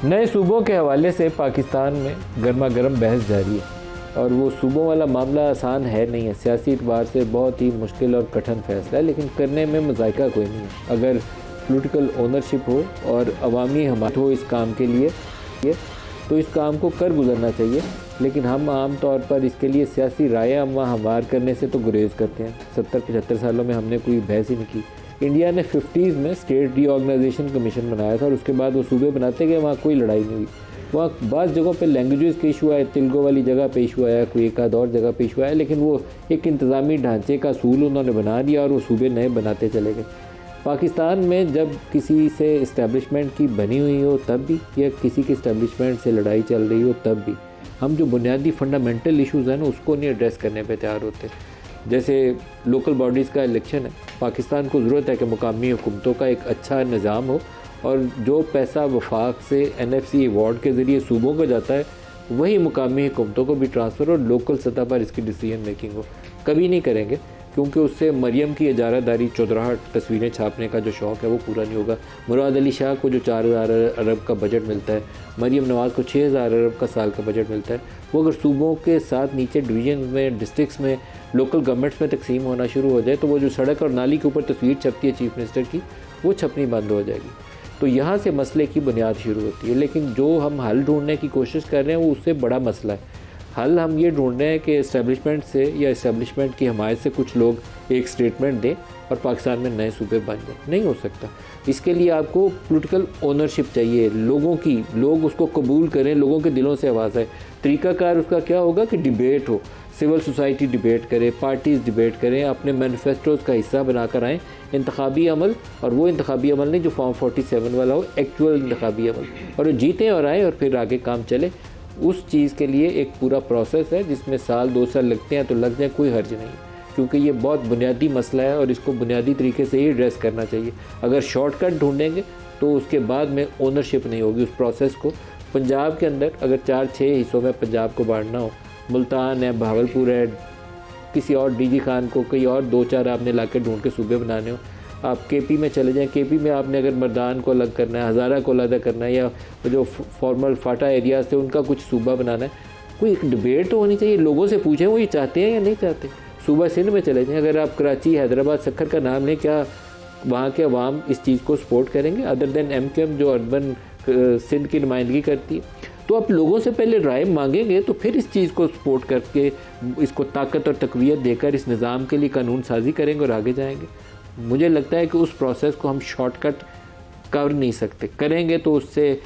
नए सूबों के हवाले से पाकिस्तान में गर्मा गर्म बहस जारी है और वो सूबों वाला मामला आसान है नहीं है। सियासी एतबार से बहुत ही मुश्किल और कठिन फैसला है, लेकिन करने में मज़ायका कोई नहीं है। अगर पॉलिटिकल ओनरशिप हो और अवामी हमात हो इस काम के लिए तो इस काम को कर गुजरना चाहिए। लेकिन हम आम तौर पर इसके लिए सियासी राय हमवार करने से तो गुरेज करते हैं। 70-75 सालों में हमने कोई बहस ही नहीं की। इंडिया ने 50s में स्टेट रीऑर्गेनाइजेशन कमीशन बनाया था और उसके बाद वो सूबे बनाते गए, वहाँ कोई लड़ाई नहीं हुई। वहाँ बाज़ जगहों पे लैंग्वेजेस का इशू आया, तेलुगु वाली जगह पे इशू आया, कोई एक आध और जगह पे इशू आया, लेकिन वो एक इंतज़ामी ढांचे का असूल उन्होंने बना दिया और वो सूबे नए बनाते चले गए। पाकिस्तान में जब किसी से इस्टेब्लिशमेंट की बनी हुई हो तब भी, या किसी की इस्टेब्लिशमेंट से लड़ाई चल रही हो तब भी, हम जो बुनियादी फंडामेंटल इश्यूज़ हैं ना उसको नहीं एड्रेस करने पे तैयार होते। जैसे लोकल बॉडीज़ का इलेक्शन है, पाकिस्तान को ज़रूरत है कि मुकामी हुकूमतों का एक अच्छा निज़ाम हो और जो पैसा वफाक से NFC अवार्ड के ज़रिए सूबों को जाता है वही मुकामी हुकूमतों को भी ट्रांसफ़र और लोकल सतह पर इसकी डिसीजन मेकिंग हो। कभी नहीं करेंगे, क्योंकि उससे मरियम की इजारादारी चौधराहट तस्वीरें छापने का जो शौक़ है वो पूरा नहीं होगा। मुराद अली शाह को जो 4000 अरब का बजट मिलता है, मरियम नवाज़ को 6000 अरब का साल का बजट मिलता है, वो अगर सूबों के साथ नीचे डिवीज़न में, डिस्ट्रिक्ट्स में, लोकल गवर्नमेंट्स में तकसीम होना शुरू हो जाए तो वो जो सड़क और नाली के ऊपर तस्वीर छपती है चीफ मिनिस्टर की, वो छपनी बंद हो जाएगी। तो यहाँ से मसले की बुनियाद शुरू होती है। लेकिन जो हम हल ढूंढने की कोशिश कर रहे हैं वो उससे बड़ा मसला है। हल हम ये ढूंढ रहे हैं कि इस्टेब्लिशमेंट से या इस्टेब्लिशमेंट की हमायत से कुछ लोग एक स्टेटमेंट दें और पाकिस्तान में नए सूबे बन जाए। नहीं हो सकता। इसके लिए आपको पॉलिटिकल ओनरशिप चाहिए, लोगों की, लोग उसको कबूल करें, लोगों के दिलों से आवाज़ आए। तरीक़ाकार उसका क्या होगा कि डिबेट हो, सिविल सोसाइटी डिबेट करे, पार्टीज़ डिबेट करें, अपने मैनिफेस्टोज़ का हिस्सा बनाकर आएँ। इंतखाबी अमल, और वो इंतखाबी अमल नहीं जो फॉर्म 47 वाला हो, एक्चुअल इंतखाबी अमल, और वो जीतें और आएँ और फिर आगे काम चले। उस चीज़ के लिए एक पूरा प्रोसेस है जिसमें साल 2 साल लगते हैं तो लग जाए, कोई हर्ज नहीं, क्योंकि ये बहुत बुनियादी मसला है और इसको बुनियादी तरीके से ही एड्रेस करना चाहिए। अगर शॉर्टकट ढूंढेंगे तो उसके बाद में ओनरशिप नहीं होगी उस प्रोसेस को। पंजाब के अंदर अगर 4-6 हिस्सों में पंजाब को बांटना हो, मुल्तान है, बहावलपुर है, किसी और DG खान को कई और 2-4 आपने इलाके ढूंढ के सूबे बनाने हो, आप KP में चले जाएं। KP में आपने अगर मर्दान को अलग करना है, हज़ारा को अलग करना है, या जो फॉर्मल फाटा एरिया से उनका कुछ सूबा बनाना है, कोई एक डिबेट तो होनी चाहिए। लोगों से पूछें वो ये चाहते हैं या नहीं चाहते। सूबा सिंध में चले जाएं, अगर आप कराची, हैदराबाद, सक्खर का नाम लें, क्या वहाँ के अवाम इस चीज़ को सपोर्ट करेंगे अदर देन MQM जो अर्बन सिंध की नुमाइंदगी करती है? तो आप लोगों से पहले राय मांगेंगे तो फिर इस चीज़ को सपोर्ट करके, इसको ताकत और तक़वियत देकर इस निज़ाम के लिए कानून साजी करेंगे और आगे जाएंगे। मुझे लगता है कि उस प्रोसेस को हम शॉर्टकट कर नहीं सकते। करेंगे तो उससे